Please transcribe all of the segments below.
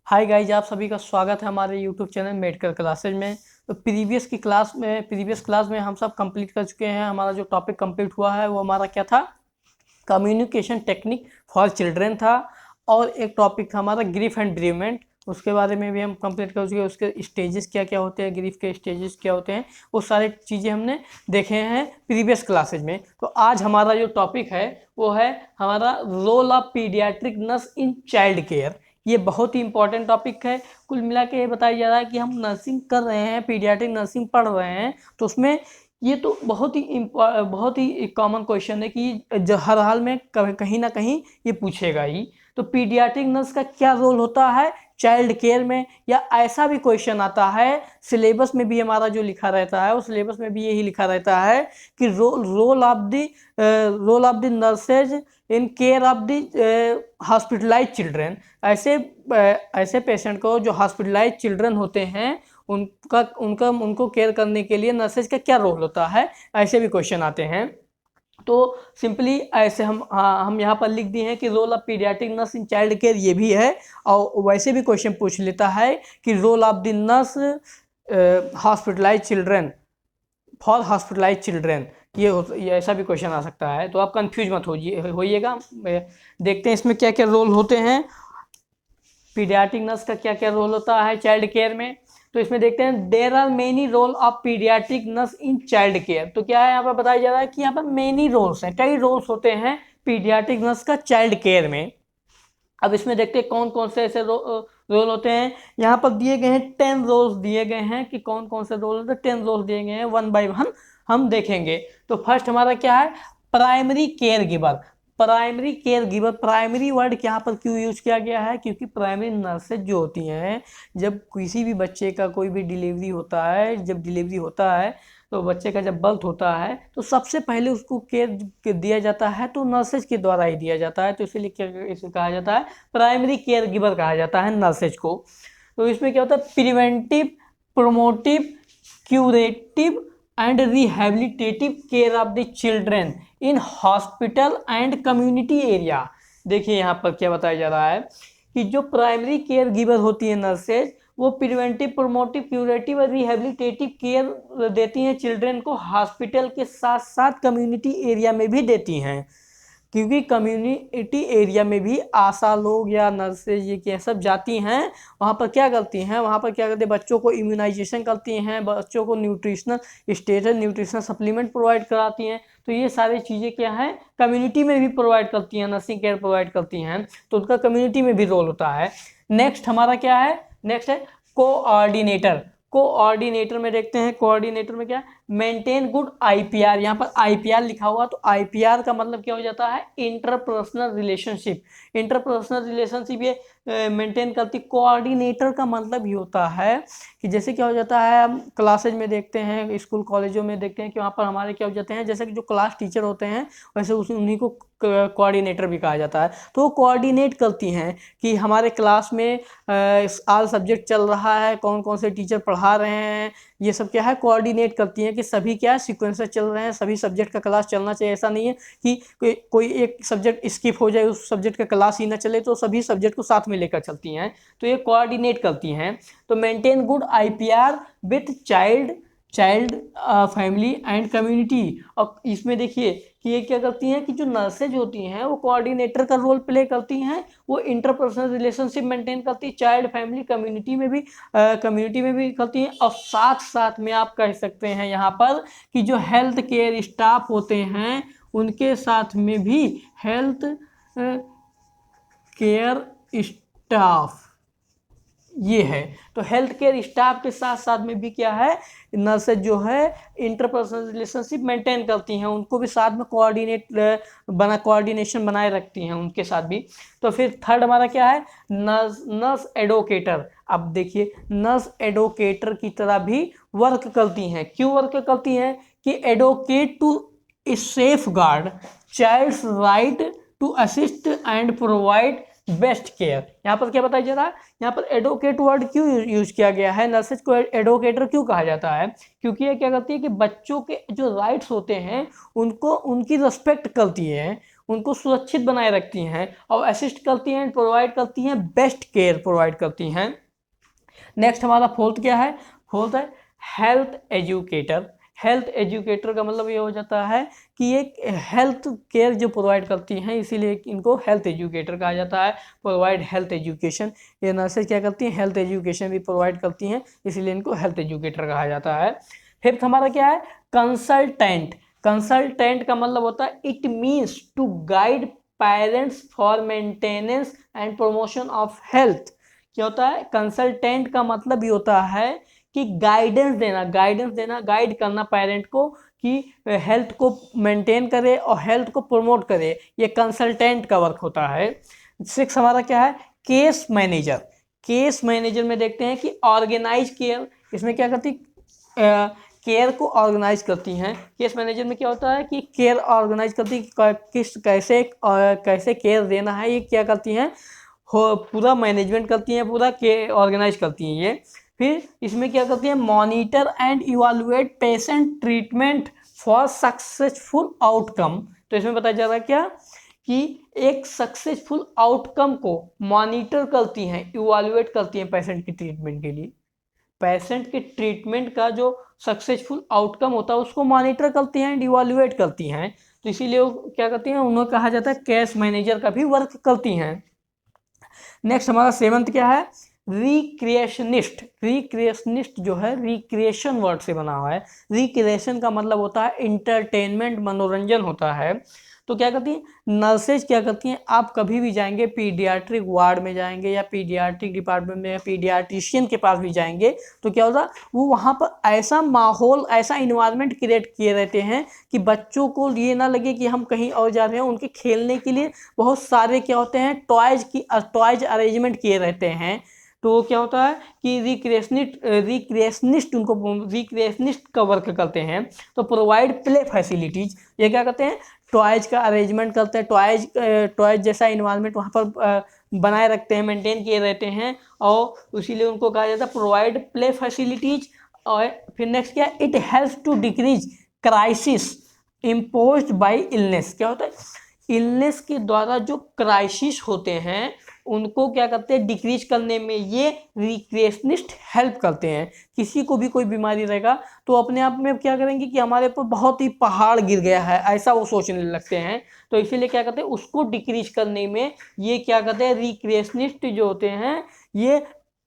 Hi guys, आप सभी का स्वागत है हमारे यूट्यूब चैनल मेडिकल क्लासेज में। तो प्रीवियस क्लास में हम सब कंप्लीट कर चुके हैं। हमारा जो टॉपिक कंप्लीट हुआ है वो हमारा क्या था, कम्युनिकेशन टेक्निक फॉर चिल्ड्रेन था। और एक टॉपिक था हमारा ग्रीफ एंड बेरीमेंट, उसके बारे में भी हम कंप्लीट कर चुके हैं। उसके स्टेजेस क्या क्या होते हैं, ग्रीफ के स्टेजेस क्या होते हैं, वो सारी चीज़ें हमने देखे हैं प्रीवियस क्लासेज में। तो आज हमारा जो टॉपिक है वो है हमारा role of paediatric nurse in child care. ये बहुत ही इंपॉर्टेंट टॉपिक है। कुल मिला के ये बताया जा रहा है कि हम नर्सिंग कर रहे हैं, पीडियाट्रिक नर्सिंग पढ़ रहे हैं, तो उसमें ये तो बहुत ही कॉमन क्वेश्चन है कि जो हर हाल में कहीं ना कहीं ये पूछेगा ही। तो पीडियाट्रिक नर्स का क्या रोल होता है चाइल्ड केयर में, या ऐसा भी क्वेश्चन आता है सिलेबस में भी हमारा जो लिखा रहता है, वो सिलेबस में भी यही लिखा रहता है कि role of the nurses in care of the hospitalize children. ऐसे ऐसे पेशेंट को जो हॉस्पिटलाइज चिल्ड्रन होते हैं उनको केयर करने के लिए नर्सेज का क्या रोल होता है, ऐसे भी क्वेश्चन आते हैं। तो सिंपली ऐसे हम यहाँ पर लिख दिए हैं कि role of paediatric nurse in child care ये भी है। और वैसे भी क्वेश्चन पूछ लेता है कि role of the nurse hospitalize children for hospitalize children, ये ऐसा भी क्वेश्चन आ सकता है। तो आप कंफ्यूज मत होइएगा। देखते हैं इसमें क्या क्या रोल होते हैं, पीडियाट्रिक नर्स का क्या क्या रोल होता है चाइल्ड केयर में। तो इसमें देखते हैं there are many role of paediatric nurse in child care. तो क्या है यहाँ पर बताया जा रहा है कि यहाँ पर मेनी रोल्स हैं, कई रोल्स होते हैं पीडियाट्रिक नर्स का चाइल्ड केयर में। अब इसमें देखते हैं कौन कौन से ऐसे रोल होते हैं। यहाँ पर दिए गए हैं 10 रोल्स दिए गए हैं कि कौन कौन से रोल होते हैं। 10 रोल्स दिए गए हैं, वन बाय वन हम देखेंगे। तो फर्स्ट हमारा क्या है, primary care giver. Primary care giver, primary word यहाँ पर क्यों यूज किया गया है, क्योंकि प्राइमरी नर्सेज जो होती हैं, जब किसी भी बच्चे का कोई भी डिलीवरी होता है, जब डिलीवरी होता है तो बच्चे का जब बर्थ होता है तो सबसे पहले उसको केयर दिया जाता है तो नर्सेज के द्वारा ही दिया जाता है। तो इसीलिए क्या इसे कहा जाता है, प्राइमरी केयर गिवर कहा जाता है नर्सेज को। तो इसमें क्या होता है, preventive, promotive, curative and rehabilitative care of the children in hospital and community area. देखिए यहाँ पर क्या बताया जा रहा है कि जो प्राइमरी केयर गिवर होती है नर्सेज, वो प्रिवेंटिव, प्रोमोटिव, क्यूरेटिव और रिहेबिलिटेटिव केयर देती हैं चिल्ड्रेन को, हॉस्पिटल के साथ साथ कम्युनिटी एरिया में भी देती हैं। क्योंकि कम्युनिटी एरिया में भी आशा लोग या नर्सेज ये क्या सब जाती हैं, वहाँ पर क्या करती हैं, वहाँ पर क्या करते हैं, बच्चों को इम्यूनाइजेशन करती हैं, बच्चों को nutritional status, nutritional supplement provide कराती हैं। तो ये सारी चीज़ें क्या हैं, कम्युनिटी में भी प्रोवाइड करती हैं, नर्सिंग केयर प्रोवाइड करती हैं, तो उनका कम्युनिटी में भी रोल होता है। नेक्स्ट हमारा क्या है, नेक्स्ट है कोऑर्डिनेटर। कोऑर्डिनेटर में देखते हैं, कोऑर्डिनेटर में क्या, मेंटेन गुड आईपीआर। यहाँ पर आईपीआर लिखा हुआ, तो आईपीआर का मतलब क्या हो जाता है, इंटरपर्सनल रिलेशनशिप। इंटरपर्सनल रिलेशनशिप ये मेंटेन करती। कोऑर्डिनेटर का मतलब ये होता है कि जैसे क्या हो जाता है, हम क्लासेज में देखते हैं, स्कूल कॉलेजों में देखते हैं कि वहाँ पर हमारे क्या हो जाते हैं, जैसे कि जो क्लास टीचर होते हैं वैसे उन्हीं को कोऑर्डिनेटर भी कहा जाता है। तो वो कोऑर्डिनेट करती हैं कि हमारे क्लास में ऑल सब्जेक्ट चल रहा है, कौन कौन से टीचर पढ़ा रहे हैं, ये सब क्या है, कोऑर्डिनेट करती हैं कि सभी क्या सीक्वेंस से चल रहे हैं, सभी सब्जेक्ट का क्लास चलना चाहिए। ऐसा नहीं है कि कोई एक सब्जेक्ट स्किप हो जाए, उस सब्जेक्ट का क्लास ही ना चले, तो सभी सब्जेक्ट को साथ में लेकर चलती हैं। तो ये कोऑर्डिनेट करती हैं। तो maintain good IPR with child family and community. और इसमें देखिए कि ये क्या करती हैं कि जो नर्सेज होती हैं वो कोऑर्डिनेटर का रोल प्ले करती हैं, वो इंटरपर्सनल रिलेशनशिप मेंटेन करती है, चाइल्ड फैमिली कम्युनिटी में भी करती हैं। और साथ साथ में आप कह सकते हैं यहाँ पर कि जो हेल्थ केयर स्टाफ होते हैं उनके साथ में भी हेल्थ केयर स्टाफ ये है। तो हेल्थ केयर स्टाफ के साथ साथ में भी क्या है, नर्सेज जो है इंटरपर्सनल रिलेशनशिप मेंटेन करती हैं, उनको भी साथ में कोऑर्डिनेशन बनाए रखती हैं उनके साथ भी। तो फिर थर्ड हमारा क्या है, नर्स एडवोकेटर। अब देखिए नर्स एडवोकेटर की तरह भी वर्क करती हैं। क्यों वर्क करती हैं, कि advocate to safeguard child's right to assist and provide best care. यहाँ पर क्या बताया जा रहा है, यहाँ पर एडवोकेट वर्ड क्यों यूज किया गया है, नर्सेज को एडवोकेटर क्यों कहा जाता है, क्योंकि ये क्या करती है कि बच्चों के जो राइट्स होते हैं उनको उनकी रिस्पेक्ट करती है, उनको सुरक्षित बनाए रखती हैं और असिस्ट करती हैं, प्रोवाइड करती हैं, बेस्ट केयर प्रोवाइड करती हैं। नेक्स्ट हमारा फोर्थ क्या है? फोर्थ है हेल्थ एजुकेटर। हेल्थ एजुकेटर का मतलब ये हो जाता है कि एक हेल्थ केयर जो प्रोवाइड करती हैं, इसीलिए इनको हेल्थ एजुकेटर कहा जाता है। प्रोवाइड हेल्थ एजुकेशन, ये नर्सेज क्या करती हैं? हेल्थ एजुकेशन भी प्रोवाइड करती हैं, इसीलिए इनको हेल्थ एजुकेटर कहा जाता है। फिफ्थ हमारा क्या है? कंसल्टेंट। कंसल्टेंट का मतलब होता है it means to guide parents for maintenance and promotion of health. क्या होता है? कंसल्टेंट का मतलब ये होता है कि गाइडेंस देना, गाइड करना पेरेंट को कि हेल्थ को मेंटेन करे और हेल्थ को प्रमोट करे, ये कंसल्टेंट का वर्क होता है। सिक्स हमारा क्या है? Case manager. केस मैनेजर में देखते हैं कि ऑर्गेनाइज केयर, इसमें क्या करती केयर को ऑर्गेनाइज करती हैं। केस मैनेजर में क्या होता है कि केयर ऑर्गेनाइज करती है, किस कैसे केयर देना है, ये क्या करती हैं? पूरा मैनेजमेंट करती हैं, पूरा के ऑर्गेनाइज करती हैं ये। फिर इसमें क्या करती हैं? Monitor and evaluate patient treatment for successful outcome. तो इसमें बताया जा रहा है क्या कि एक सक्सेसफुल आउटकम को मॉनिटर करती हैं, इवैल्यूएट करती हैं पेशेंट की ट्रीटमेंट के लिए। पेशेंट के ट्रीटमेंट का जो सक्सेसफुल आउटकम होता है उसको मॉनिटर करती हैं एंड इवैल्यूएट करती हैं, तो इसीलिए वो क्या करती हैं? उन्हें कहा जाता है केस मैनेजर का भी वर्क करती हैं। नेक्स्ट हमारा सेवंथ क्या है? रिक्रिएशनिस्ट। रिक्रिएशनिस्ट जो है रिक्रिएशन वर्ड से बना हुआ है। रिक्रिएशन का मतलब होता है इंटरटेनमेंट, मनोरंजन होता है। तो क्या करती हैं नर्सेज? क्या करती हैं? आप कभी भी जाएंगे पीडियाट्रिक वार्ड में जाएंगे या पीडियाट्रिक डिपार्टमेंट में या पीडियाट्रिशियन के पास भी जाएंगे, तो क्या होता? वो वहाँ पर ऐसा माहौल, ऐसा इन्वायरमेंट क्रिएट किए रहते हैं कि बच्चों को ये ना लगे कि हम कहीं और जा रहे हैं। उनके खेलने के लिए बहुत सारे क्या होते हैं? टॉयज अरेंजमेंट किए रहते हैं। तो क्या होता है कि रिक्रिएशनिस्ट का वर्क करते हैं। तो प्रोवाइड प्ले फैसिलिटीज, ये क्या करते हैं? टॉयज का अरेंजमेंट करते हैं, टॉयज जैसा इन्वायरमेंट वहाँ पर बनाए रखते हैं, मेंटेन किए रहते हैं, और इसीलिए उनको कहा जाता है प्रोवाइड प्ले फैसिलिटीज। और फिर नेक्स्ट क्या? It helps to decrease crisis imposed by illness. क्या होता है? इलनेस के द्वारा जो क्राइसिस होते हैं उनको क्या करते हैं? डिक्रीज करने में ये रिक्रिएशनिस्ट हेल्प करते हैं। किसी को भी कोई बीमारी रहेगा तो अपने आप में क्या करेंगे कि हमारे ऊपर बहुत ही पहाड़ गिर गया है, ऐसा वो सोचने लगते हैं। तो इसीलिए क्या करते हैं? उसको डिक्रीज करने में ये क्या करते हैं? रिक्रिएशनिस्ट जो होते हैं ये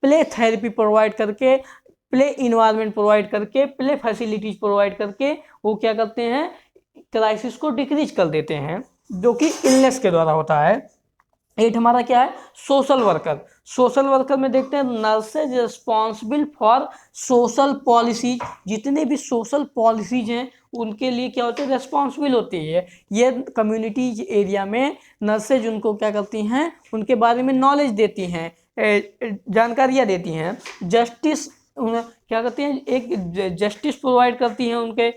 प्ले थेरेपी प्रोवाइड करके, प्ले इन्वायरमेंट प्रोवाइड करके, प्ले फैसिलिटीज प्रोवाइड करके वो क्या करते हैं? क्राइसिस को डिक्रीज कर देते हैं, जो कि इलनेस के द्वारा होता है। 8 हमारा क्या है? Social worker. सोशल वर्कर में देखते हैं nurses responsible for social policies. जितने भी सोशल पॉलिसीज हैं उनके लिए क्या होते हैं? रिस्पॉन्सिबल होती है। ये कम्युनिटीज एरिया में नर्सेज उनको क्या करती हैं? उनके बारे में नॉलेज देती हैं, जानकारियाँ देती हैं। जस्टिस क्या करती हैं? एक जस्टिस प्रोवाइड करती हैं उनके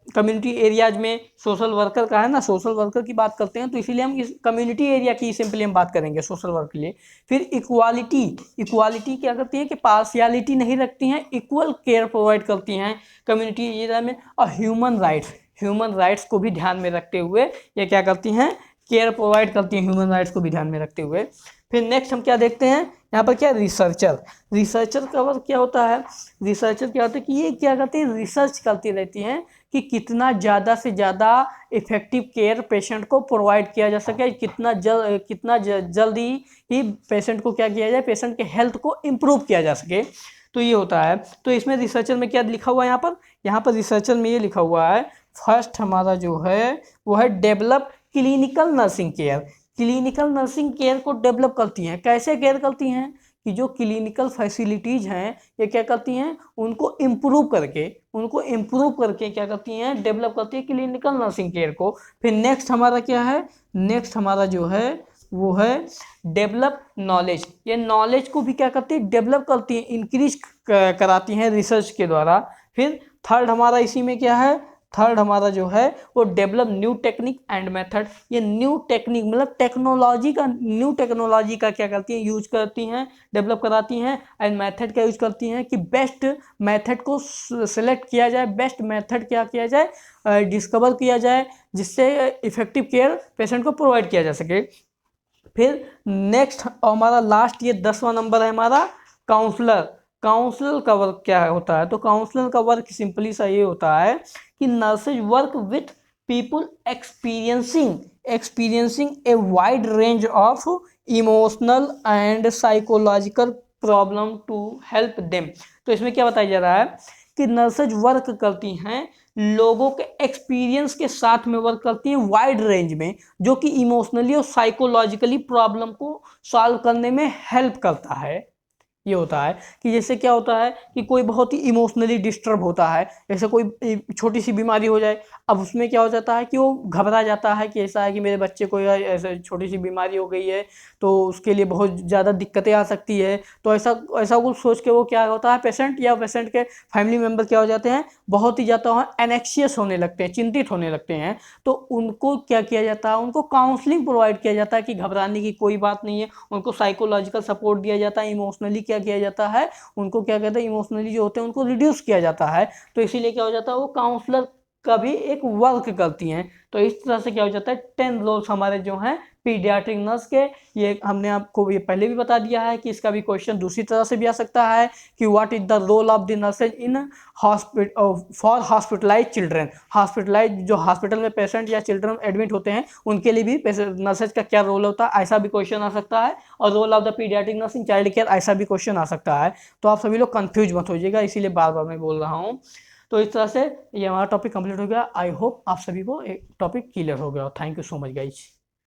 कम्युनिटी एरियाज में। सोशल वर्कर का है ना, सोशल वर्कर की बात करते हैं तो इसीलिए हम इस कम्युनिटी एरिया की सिंपली हम बात करेंगे सोशल वर्क के लिए। फिर इक्वालिटी। इक्वालिटी क्या करती है कि पार्शियलिटी नहीं रखती हैं, इक्वल केयर प्रोवाइड करती हैं कम्युनिटी एरिया में। और ह्यूमन राइट्स को भी ध्यान में रखते हुए ये क्या करती हैं? केयर प्रोवाइड करती हैं, ह्यूमन राइट्स को भी ध्यान में रखते हुए। फिर नेक्स्ट हम क्या देखते हैं यहाँ पर? क्या? रिसर्चर का वर्क क्या होता है? रिसर्चर क्या होता है कि ये क्या करती है? रिसर्च करती रहती हैं कि कितना ज़्यादा से ज़्यादा इफेक्टिव केयर पेशेंट को प्रोवाइड किया जा सके, कितना जल्दी ही पेशेंट को क्या किया जाए? पेशेंट के हेल्थ को इम्प्रूव किया जा सके। तो ये होता है। तो इसमें रिसर्चर में क्या लिखा हुआ है यहाँ पर रिसर्चर में ये लिखा हुआ है, फर्स्ट हमारा जो है वो है develop clinical nursing care. Clinical nursing care को डेवलप करती हैं। कैसे केयर करती हैं? कि जो क्लिनिकल फैसिलिटीज़ हैं ये क्या करती हैं? उनको इम्प्रूव करके क्या करती हैं? डेवलप करती है क्लिनिकल नर्सिंग केयर को। फिर नेक्स्ट हमारा क्या है? नेक्स्ट हमारा जो है वो है डेवलप नॉलेज। ये नॉलेज को भी क्या करती है? डेवलप करती है, इंक्रीज कराती हैं रिसर्च के द्वारा। फिर थर्ड हमारा इसी में क्या है? थर्ड हमारा जो है वो develop new technique and method. ये न्यू टेक्निक मतलब टेक्नोलॉजी का, न्यू टेक्नोलॉजी का क्या करती हैं, यूज करती हैं, डेवलप कराती हैं, एंड मेथड का यूज करती हैं कि बेस्ट मेथड को सिलेक्ट किया जाए, बेस्ट मेथड क्या किया जाए, डिस्कवर किया जाए, जिससे इफेक्टिव केयर पेशेंट को प्रोवाइड किया जा सके। फिर नेक्स्ट हमारा लास्ट ये 10वां नंबर है हमारा काउंसलर। काउंसलर का वर्क क्या होता है, तो काउंसलर का वर्क सिंपली सा ये होता है कि nurses work with people experiencing a wide range of emotional and psychological problem to help them. तो इसमें क्या बताया जा रहा है कि नर्सेज वर्क करती हैं लोगों के एक्सपीरियंस के साथ में, वर्क करती हैं वाइड रेंज में, जो कि इमोशनली और साइकोलॉजिकली प्रॉब्लम को सॉल्व करने में हेल्प करता है। ये होता है कि जैसे क्या होता है कि कोई बहुत ही इमोशनली डिस्टर्ब होता है, जैसे कोई छोटी सी बीमारी हो जाए, अब उसमें क्या हो जाता है कि वो घबरा जाता है कि ऐसा है कि मेरे बच्चे को ऐसे छोटी सी बीमारी हो गई है तो उसके लिए बहुत ज़्यादा दिक्कतें आ सकती है। तो ऐसा ऐसा कुछ सोच के वो क्या होता है, पेशेंट या पेशेंट के फैमिली मेम्बर क्या हो जाते हैं, बहुत ही ज़्यादा एनेक्शियस होने लगते हैं, चिंतित होने लगते हैं। तो उनको क्या किया जाता है, उनको काउंसलिंग प्रोवाइड किया जाता है कि घबराने की कोई बात नहीं है, उनको साइकोलॉजिकल सपोर्ट दिया जाता है, इमोशनली क्या किया जाता है, उनको क्या कहते हैं, इमोशनली जो होते हैं उनको रिड्यूस किया जाता है। तो इसीलिए क्या हो जाता है, वो काउंसलर का भी एक वर्क करती हैं। तो इस तरह से क्या हो जाता है, 10 रोल्स हमारे जो हैं पीडियाट्रिक नर्स के, ये हमने आपको ये पहले भी बता दिया है कि इसका भी क्वेश्चन दूसरी तरह से भी आ सकता है कि what is the role of the nurses in hospital for hospitalize children. Hospitalize जो हॉस्पिटल में पेशेंट या चिल्ड्रन एडमिट होते हैं उनके लिए भी नर्सेज का क्या रोल होता है, ऐसा भी क्वेश्चन आ सकता है। और role of the paediatric nurse in child care, ऐसा भी क्वेश्चन आ सकता है। तो आप सभी लोग कंफ्यूज मत हो जाइएगा, इसीलिए बार बार मैं बोल रहा हूँ। तो इस तरह से ये हमारा टॉपिक कंप्लीट हो गया। आई होप आप सभी को एक टॉपिक क्लियर हो गया। Thank you so much guys.